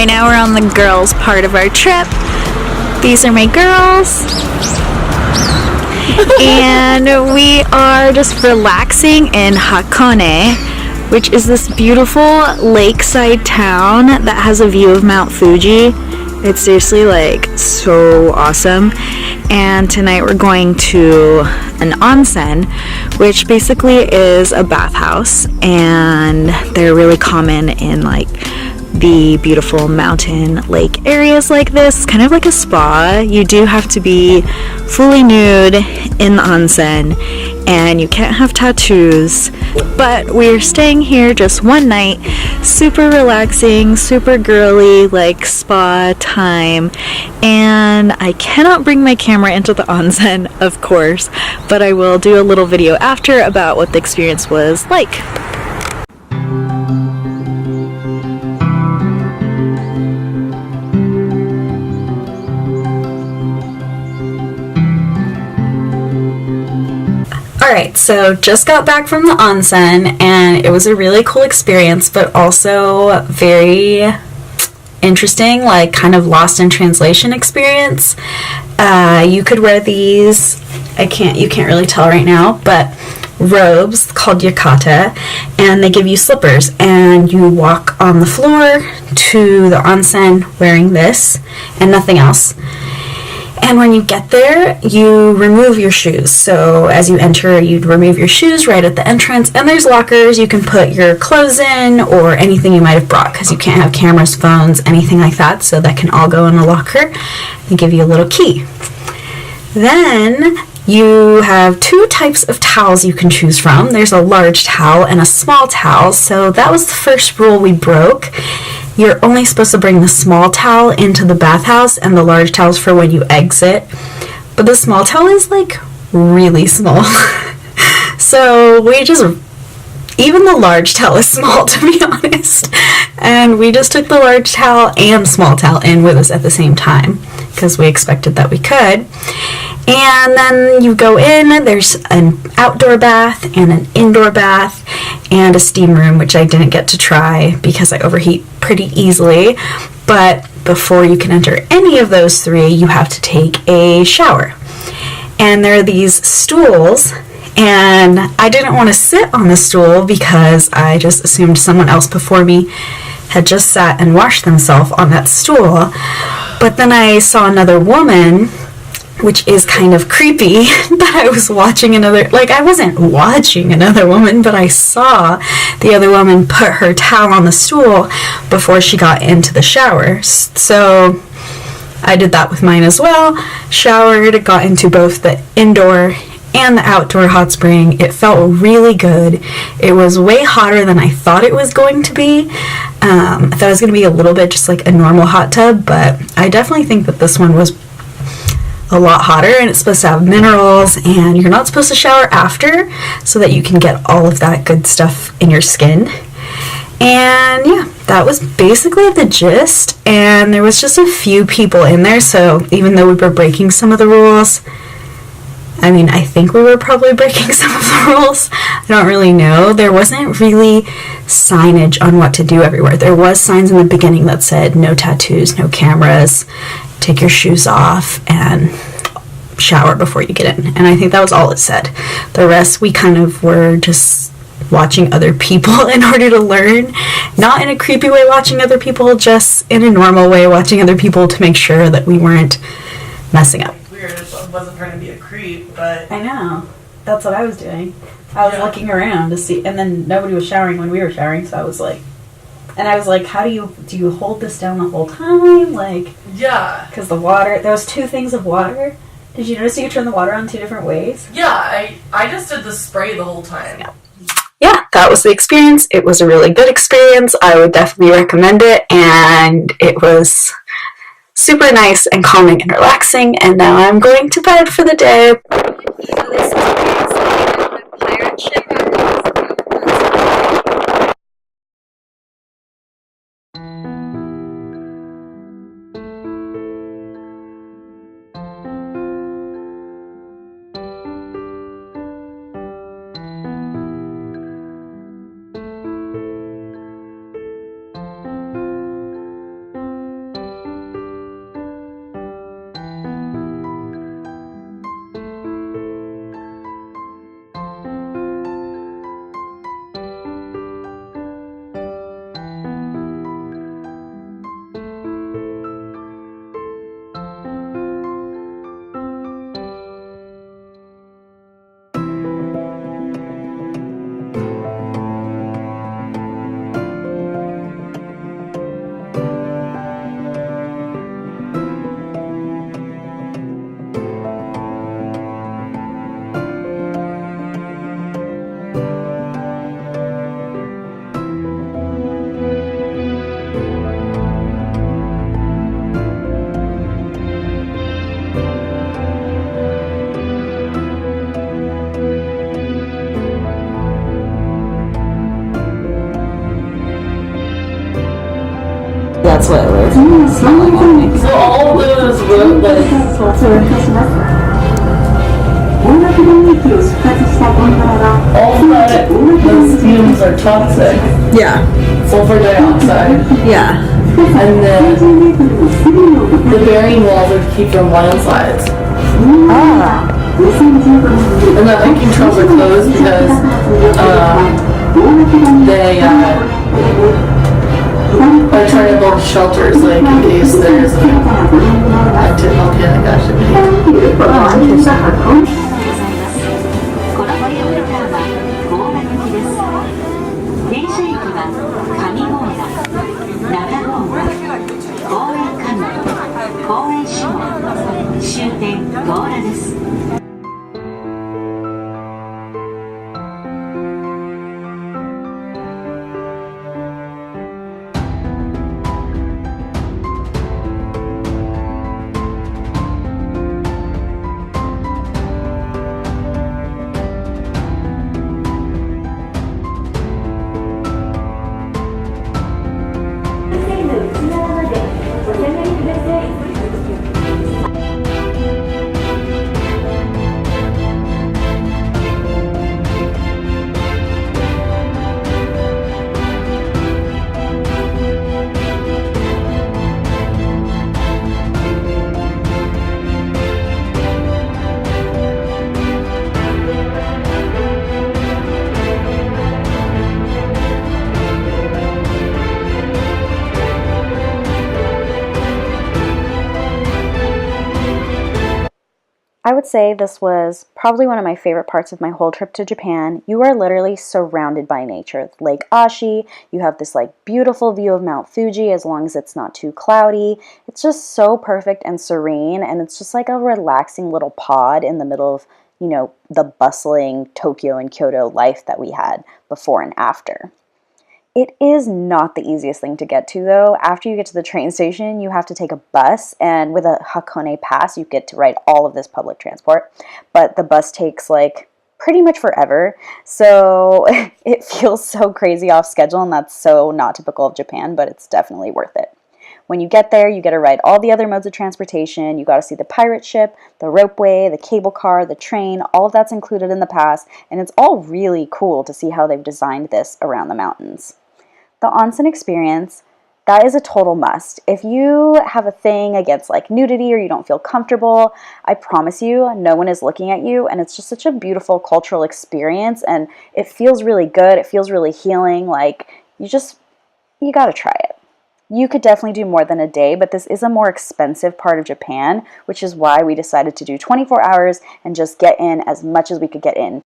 Right now we're on the girls part of our trip. These are my girls. And we are just relaxing in Hakone, which is this beautiful lakeside town that has a view of Mount Fuji. It's seriously like so awesome. And tonight we're going to an onsen, which basically is a bathhouse, and they're really common in like the beautiful mountain lake areas like this, kind of like a spa. You do have to be fully nude in the onsen, and you can't have tattoos, but we're staying here just one night. Super relaxing, super girly, like spa time. And I cannot bring my camera into the onsen, of course, but I will do a little video after about what the experience was like. Alright, so just got back from the onsen, and it was a really cool experience, but also very interesting, like kind of lost in translation experience. You could wear these, you can't really tell right now, but robes called yukata, and they give you slippers, and you walk on the floor to the onsen wearing this and nothing else. And when you get there, you remove your shoes. So as you enter, you'd remove your shoes right at the entrance, and there's lockers you can put your clothes in or anything you might have brought, because you can't have cameras, phones, anything like that, so that can all go in a locker. They give you a little key. Then you have two types of towels you can choose from. There's a large towel and a small towel, so that was the first rule we broke. You're only supposed to bring the small towel into the bathhouse, and the large towel's for when you exit. But the small towel is like really small. So even the large towel is small, to be honest. And we just took the large towel and small towel in with us at the same time, because we expected that we could. And then you go in, there's an outdoor bath and an indoor bath and a steam room, which I didn't get to try because I overheat pretty easily. But before you can enter any of those three, you have to take a shower. And there are these stools, and I didn't want to sit on the stool because I just assumed someone else before me had just sat and washed themselves on that stool. But then I saw another woman, which is kind of creepy, that I was watching I wasn't watching another woman, but I saw the other woman put her towel on the stool before she got into the shower. So I did that with mine as well. Showered, got into both the indoor and the outdoor hot spring. It felt really good. It was way hotter than I thought it was going to be. I thought it was going to be a little bit just like a normal hot tub, but I definitely think that this one was a lot hotter, and it's supposed to have minerals, and you're not supposed to shower after so that you can get all of that good stuff in your skin. And yeah, that was basically the gist, and there was just a few people in there, so even though we were breaking some of the rules, I think we were probably breaking some of the rules. I don't really know. There wasn't really signage on what to do everywhere. There was signs in the beginning that said no tattoos, no cameras, take your shoes off, and shower before you get in. And I think that was all it said. The rest, we kind of were just watching other people in order to learn. Not in a creepy way watching other people, just in a normal way watching other people to make sure that we weren't messing up. Weird. I wasn't trying to be a creep, but I know. That's what I was doing. I was looking around to see, and then nobody was showering when we were showering, so I was like, how do you hold this down the whole time? Yeah. Because the water, there was two things of water. Did you notice you could turn the water on two different ways? Yeah, I just did the spray the whole time. Yeah, that was the experience. It was a really good experience. I would definitely recommend it, and it was super nice and calming and relaxing, and now I'm going to bed for the day. So this experience on a pirate ship. So all those road, like, all that, those fumes are toxic. Yeah. Sulfur dioxide. Yeah. And then the bearing walls are to keep from landslides. Ah. And the hiking trails are closed because they are trying to build shelters, like in case there's an active volcanic activity. この森を出たのは大垣です。電車駅は上郷田、中郷田、公園上野、公園下野、終点強羅です。I would say this was probably one of my favorite parts of my whole trip to Japan. You are literally surrounded by nature. Lake Ashii, you have this like beautiful view of Mount Fuji as long as it's not too cloudy. It's just so perfect and serene, and it's just like a relaxing little pod in the middle of, you know, the bustling Tokyo and Kyoto life that we had before and after. It is not the easiest thing to get to, though. After you get to the train station, you have to take a bus, and with a Hakone pass, you get to ride all of this public transport. But the bus takes, like, pretty much forever, so it feels so crazy off schedule, and that's so not typical of Japan, but it's definitely worth it. When you get there, you get to ride all the other modes of transportation. You got to see the pirate ship, the ropeway, the cable car, the train. All of that's included in the pass, and it's all really cool to see how they've designed this around the mountains. The onsen experience, that is a total must. If you have a thing against like nudity or you don't feel comfortable, I promise you, no one is looking at you, and it's just such a beautiful cultural experience, and it feels really good. It feels really healing. Like, you got to try it. You could definitely do more than a day, but this is a more expensive part of Japan, which is why we decided to do 24 hours and just get in as much as we could get in.